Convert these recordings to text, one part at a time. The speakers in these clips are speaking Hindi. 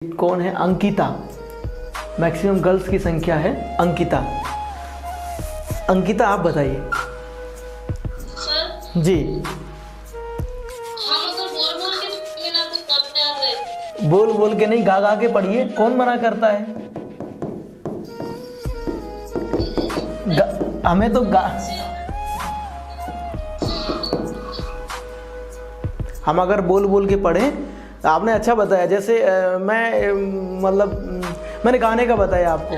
कौन है? अंकिता। मैक्सिमम गर्ल्स की संख्या है अंकिता। अंकिता आप बताइए। सर जी हम तो बोल बोल के बिना कुछ करते आ रहे। बोल बोल के नहीं, गा गा के पढ़िए। कौन मना करता है? हमें तो हम अगर बोल बोल के पढ़ें। आपने अच्छा बताया। जैसे मैंने गाने का बताया आपको।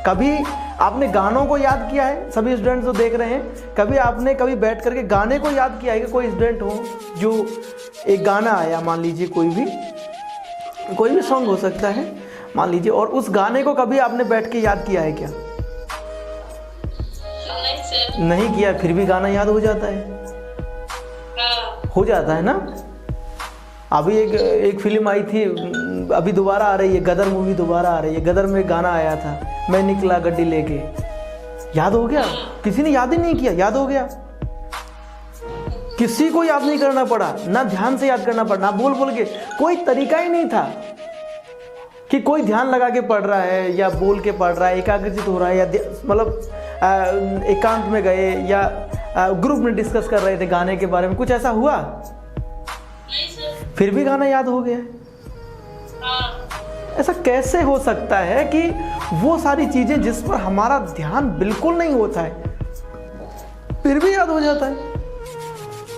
कभी आपने गानों को याद किया है? सभी स्टूडेंट्स जो देख रहे हैं, कभी बैठ करके गाने को याद किया है कि कोई स्टूडेंट हो जो एक गाना आया, मान लीजिए कोई भी सॉन्ग हो सकता है, मान लीजिए, और उस गाने को कभी आपने बैठ के याद किया है क्या? नहीं सर। नहीं किया, फिर भी गाना याद हो जाता है। हाँ हो जाता है ना। अभी एक फिल्म आई थी, अभी दोबारा आ रही है, गदर मूवी दोबारा आ रही है। गदर में गाना आया था, मैं निकला गड्डी लेके। याद हो गया? किसी ने याद ही नहीं किया, याद हो गया। किसी को याद नहीं करना पड़ा, ना ध्यान से याद करना पड़ा, ना बोल बोल के। कोई तरीका ही नहीं था कि कोई ध्यान लगा के पढ़ रहा है या बोल के पढ़ रहा है, एकाग्रचित हो रहा है, या मतलब एकांत में गए या ग्रुप में डिस्कस कर रहे थे गाने के बारे में। कुछ ऐसा हुआ? नहीं सर। फिर भी गाना याद हो गया। हाँ ऐसा कैसे हो सकता है कि वो सारी चीजें जिस पर हमारा ध्यान बिल्कुल नहीं होता है फिर भी याद हो जाता है?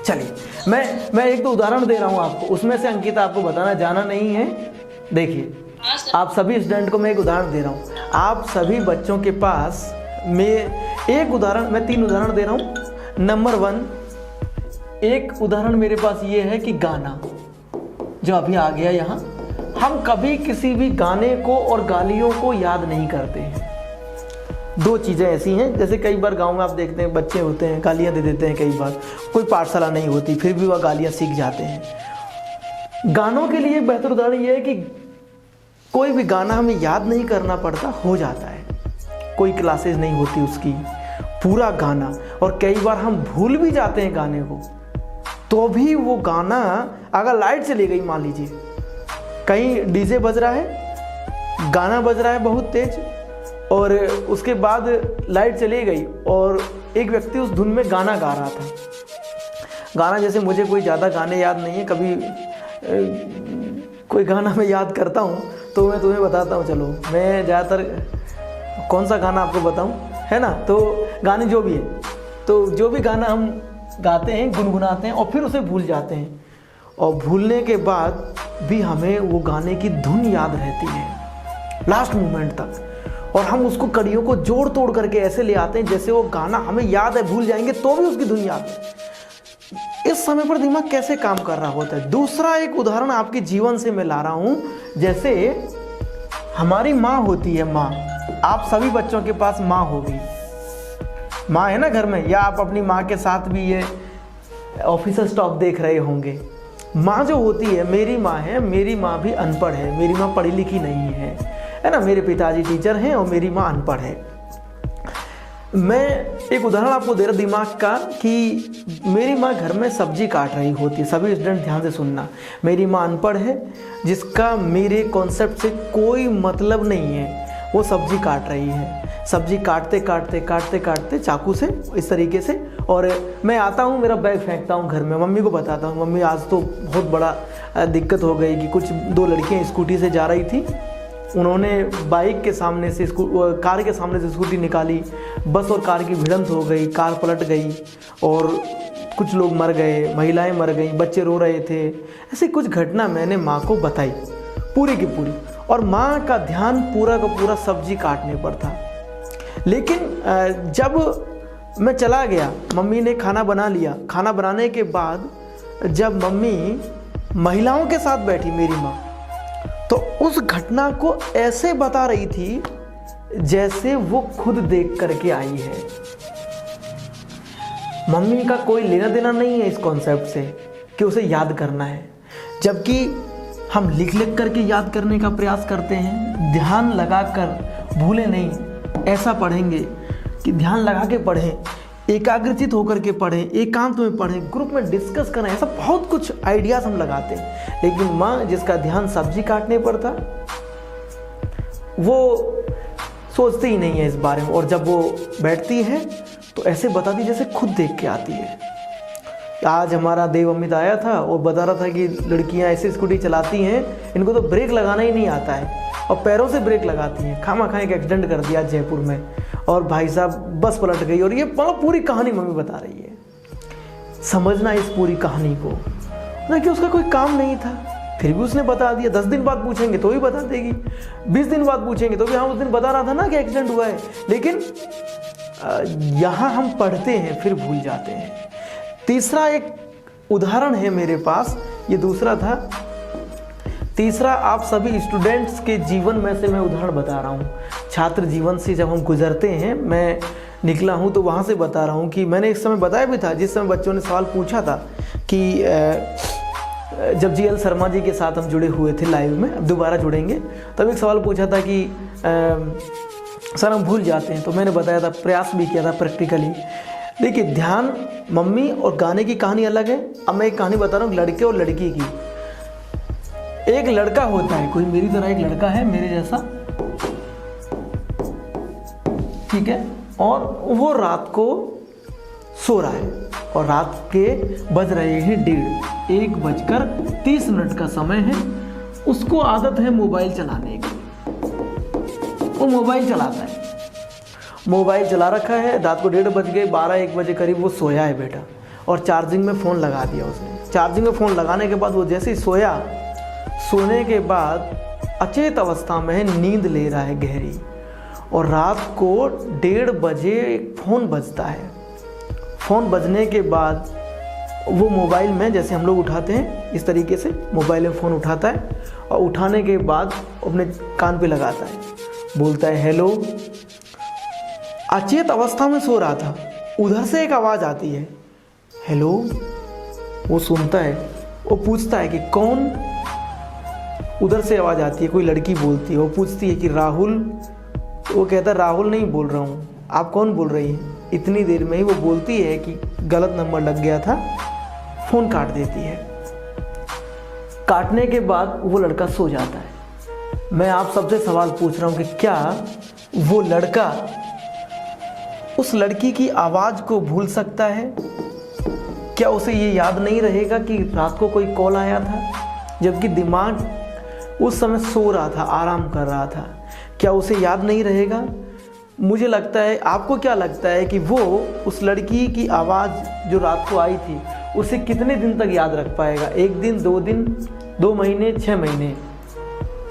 चलिए, मैं एक तो उदाहरण दे रहा हूं आपको, उसमें से अंकिता आपको बताना जाना नहीं है। देखिए, हाँ सर। आप सभी स्टूडेंट को मैं एक उदाहरण दे रहा हूं। आप सभी बच्चों के पास मैं 3 उदाहरण दे रहा हूं। नंबर 1, एक उदाहरण मेरे पास ये है कि गाना जो अभी आ गया यहाँ, हम कभी किसी भी गाने को और गालियों को याद नहीं करते हैं। 2 चीज़ें ऐसी हैं, जैसे कई बार गांव में आप देखते हैं बच्चे होते हैं, गालियाँ दे देते हैं। कई बार कोई पाठशाला नहीं होती, फिर भी वह गालियाँ सीख जाते हैं। गानों के लिए बेहतर उदाहरण ये है कि कोई भी गाना हमें याद नहीं करना पड़ता, हो जाता है। कोई क्लासेस नहीं होती उसकी, पूरा गाना। और कई बार हम भूल भी जाते हैं गाने को, तो भी वो गाना, अगर लाइट चली गई, मान लीजिए कहीं डीजे बज रहा है, गाना बज रहा है बहुत तेज, और उसके बाद लाइट चली गई और एक व्यक्ति उस धुन में गाना गा रहा था। गाना, जैसे मुझे कोई ज़्यादा गाने याद नहीं है, कभी कोई गाना मैं याद करता हूँ तो मैं तुम्हें बताता हूँ। चलो, मैं ज़्यादातर कौन सा गाना आपको बताऊँ, है ना? तो गाने जो भी है, तो जो भी गाना हम गाते हैं, गुनगुनाते हैं और फिर उसे भूल जाते हैं, और भूलने के बाद भी हमें वो गाने की धुन याद रहती है लास्ट मोमेंट तक, और हम उसको कड़ियों को जोड़ तोड़ करके ऐसे ले आते हैं जैसे वो गाना हमें याद है, भूल जाएंगे तो भी उसकी धुन याद है। इस समय पर दिमाग कैसे काम कर रहा होता है? दूसरा एक उदाहरण आपके जीवन से मैं ला रहा हूं। जैसे हमारी माँ होती है, माँ। आप सभी बच्चों के पास माँ होगी, माँ है ना घर में, या आप अपनी माँ के साथ भी ये ऑफिसर स्टॉप देख रहे होंगे। माँ जो होती है, मेरी माँ है, मेरी माँ भी अनपढ़ है, मेरी माँ पढ़ी लिखी नहीं है ना? मेरे पिताजी टीचर हैं और मेरी माँ अनपढ़ है। मैं एक उदाहरण आपको दे रहा दिमाग का कि मेरी माँ घर में सब्जी काट रही होती है। सभी स्टूडेंट ध्यान से सुनना। मेरी माँ अनपढ़ है, जिसका मेरे कॉन्सेप्ट से कोई मतलब नहीं है। वो सब्जी काट रही है, सब्जी काटते काटते काटते काटते चाकू से इस तरीके से, और मैं आता हूँ, मेरा बैग फेंकता हूँ घर में, मम्मी को बताता हूँ, मम्मी आज तो बहुत बड़ा दिक्कत हो गई कि कुछ 2 लड़कियाँ स्कूटी से जा रही थी, उन्होंने बाइक के सामने से कार के सामने से स्कूटी निकाली, बस और कार की भिड़ंत हो गई, कार पलट गई और कुछ लोग मर गए, महिलाएं मर गईं, बच्चे रो रहे थे। ऐसी कुछ घटना मैंने माँ को बताई, पूरी की पूरी, और माँ का ध्यान पूरा का पूरा सब्जी काटने पर था। लेकिन जब मैं चला गया, मम्मी ने खाना बना लिया। खाना बनाने के बाद जब मम्मी महिलाओं के साथ बैठी, मेरी माँ, तो उस घटना को ऐसे बता रही थी जैसे वो खुद देख करके आई है। मम्मी का कोई लेना देना नहीं है इस कॉन्सेप्ट से कि उसे याद करना है, जबकि हम लिख लिख करके याद करने का प्रयास करते हैं। ध्यान लगा कर, भूले नहीं, ऐसा पढ़ेंगे कि ध्यान लगा के पढ़ें, एकाग्रचित होकर के पढ़ें, एकांत में पढ़ें, ग्रुप में डिस्कस करें। ऐसा बहुत कुछ आइडियाज़ हम लगाते हैं। लेकिन माँ जिसका ध्यान सब्जी काटने पर था, वो सोचती ही नहीं है इस बारे में, और जब वो बैठती है तो ऐसे बताती जैसे खुद देख के आती है। आज हमारा देव अमित आया था और बता रहा था कि लड़कियां ऐसे स्कूटी चलाती हैं, इनको तो ब्रेक लगाना ही नहीं आता है और पैरों से ब्रेक लगाती हैं। खामा एक एक्सीडेंट कर दिया जयपुर में, और भाई साहब बस पलट गई। और ये पूरी कहानी मम्मी बता रही है। समझना इस पूरी कहानी को, कि उसका कोई काम नहीं था फिर भी उसने बता दिया। 10 दिन बाद पूछेंगे तो भी बता देगी, 20 दिन बाद पूछेंगे तो भी हाँ उस दिन बता रहा था ना कि एक्सीडेंट हुआ है। लेकिन यहाँ हम पढ़ते हैं फिर भूल जाते हैं। तीसरा एक उदाहरण है मेरे पास, ये दूसरा था। तीसरा आप सभी स्टूडेंट्स के जीवन में से मैं उदाहरण बता रहा हूँ। छात्र जीवन से जब हम गुजरते हैं, मैं निकला हूँ तो वहाँ से बता रहा हूँ कि मैंने इस समय बताया भी था, जिस समय बच्चों ने सवाल पूछा था कि जब जीएल शर्मा जी के साथ हम जुड़े हुए थे लाइव में, अब दोबारा जुड़ेंगे, तब एक सवाल पूछा था कि सर हम भूल जाते हैं। तो मैंने बताया था, प्रयास भी किया था प्रैक्टिकली। देखिए ध्यान, मम्मी और गाने की कहानी अलग है। अब मैं एक कहानी बता रहा हूँ लड़के और लड़की की। एक लड़का होता है, कोई मेरी तरह एक लड़का है, मेरे जैसा, ठीक है, और वो रात को सो रहा है और रात के बज रहे हैं 1:30 का समय है। उसको आदत है मोबाइल चलाने की, वो मोबाइल चलाता है, मोबाइल चला रखा है। रात को 1:30 बज गए, 12-1 बजे करीब वो सोया है बेटा, और चार्जिंग में फ़ोन लगा दिया उसने। चार्जिंग में फ़ोन लगाने के बाद वो जैसे ही सोया, सोने के बाद अचेत अवस्था में नींद ले रहा है गहरी, और रात को 1:30 बजे एक फ़ोन बजता है। फ़ोन बजने के बाद वो मोबाइल में, जैसे हम लोग उठाते हैं इस तरीके से मोबाइल में फ़ोन उठाता है, और उठाने के बाद अपने कान पे लगाता है, बोलता है हेलो। अचेत अवस्था में सो रहा था, उधर से एक आवाज़ आती है हेलो। वो सुनता है, वो पूछता है कि कौन। उधर से आवाज़ आती है, कोई लड़की बोलती है। वो पूछती है कि राहुल। वो कहता है राहुल नहीं बोल रहा हूँ, आप कौन बोल रही हैं। इतनी देर में ही वो बोलती है कि गलत नंबर लग गया था, फ़ोन काट देती है। काटने के बाद वो लड़का सो जाता है। मैं आप सबसे सवाल पूछ रहा हूँ कि क्या वो लड़का उस लड़की की आवाज़ को भूल सकता है? क्या उसे ये याद नहीं रहेगा कि रात को कोई कॉल आया था, जबकि दिमाग उस समय सो रहा था, आराम कर रहा था? क्या उसे याद नहीं रहेगा? मुझे लगता है, आपको क्या लगता है कि वो उस लड़की की आवाज़ जो रात को आई थी उसे कितने दिन तक याद रख पाएगा? 1 दिन, 2 दिन, 2 महीने, 6 महीने?